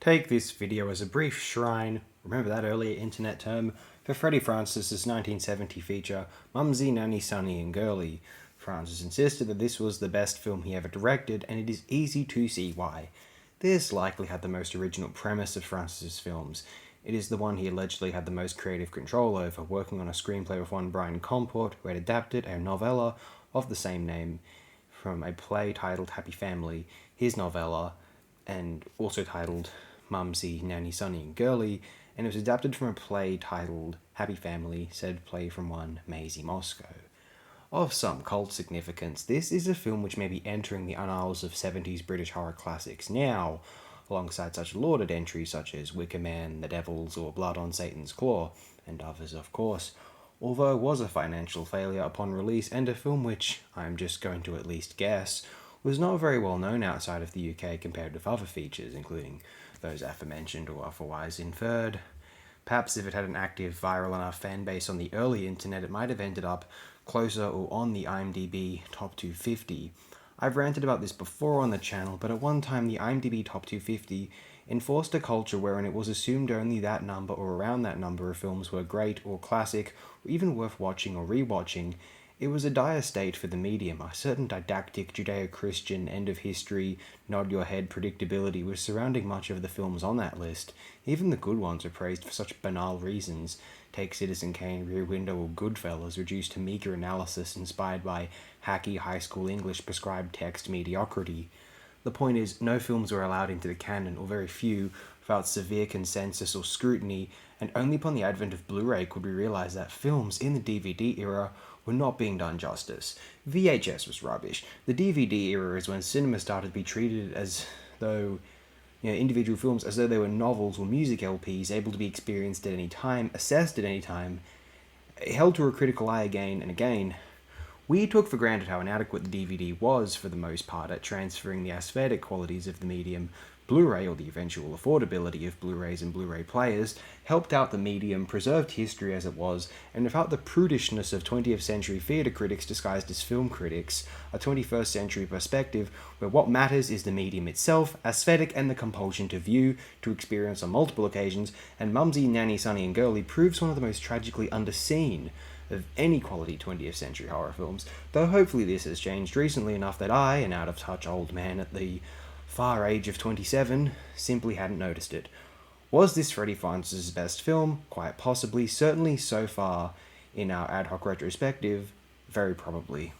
Take this video as a brief shrine, remember that earlier internet term, for Freddie Francis's 1970 feature, Mumsy, Nanny, Sonny and Girly. Francis insisted that this was the best film he ever directed, and it is easy to see why. This likely had the most original premise of Francis's films. It is the one he allegedly had the most creative control over, working on a screenplay with one Brian Comport, who had adapted a novella of the same name from a play titled Happy Family, his novella, and also titled Mumsy, Nanny, Sonny and Girly, and it was adapted from a play titled Happy Family, said play from one Maisie Moscow. Of some cult significance, this is a film which may be entering the annals of 70s British horror classics now, alongside such lauded entries such as Wicker Man, The Devils, or Blood on Satan's Claw, and others of course, although it was a financial failure upon release and a film which, I am just going to at least guess, was not very well known outside of the UK compared with other features, including those aforementioned or otherwise inferred. Perhaps if it had an active, viral enough fan base on the early internet, it might have ended up closer or on the IMDb Top 250. I've ranted about this before on the channel, but at one time the IMDb Top 250 enforced a culture wherein it was assumed only that number or around that number of films were great or classic or even worth watching or rewatching. It was a dire state for the medium. A certain didactic Judeo-Christian end-of-history, nod-your-head predictability was surrounding much of the films on that list. Even the good ones were praised for such banal reasons. Take Citizen Kane, Rear Window, or Goodfellas, reduced to meager analysis inspired by hacky high school English prescribed text mediocrity. The point is, no films were allowed into the canon, or very few, without severe consensus or scrutiny, and only upon the advent of Blu-ray could we realize that films in the DVD era were not being done justice. VHS was rubbish. The DVD era is when cinema started to be treated as though, individual films as though they were novels or music LPs, able to be experienced at any time, assessed at any time, held to a critical eye again and again. We took for granted how inadequate the DVD was, for the most part, at transferring the aesthetic qualities of the medium. Blu-ray, or the eventual affordability of Blu-rays and Blu-ray players, helped out the medium, preserved history as it was, and without the prudishness of 20th century theatre critics disguised as film critics, a 21st century perspective where what matters is the medium itself, aesthetic, and the compulsion to view, to experience on multiple occasions, and Mumsy, Nanny, Sonny and Girly proves one of the most tragically underseen of any quality 20th century horror films, though hopefully this has changed recently enough that I, an out-of-touch old man at the far age of 27, simply hadn't noticed it. Was this Freddie Francis's best film? Quite possibly. Certainly so far in our ad hoc retrospective, very probably.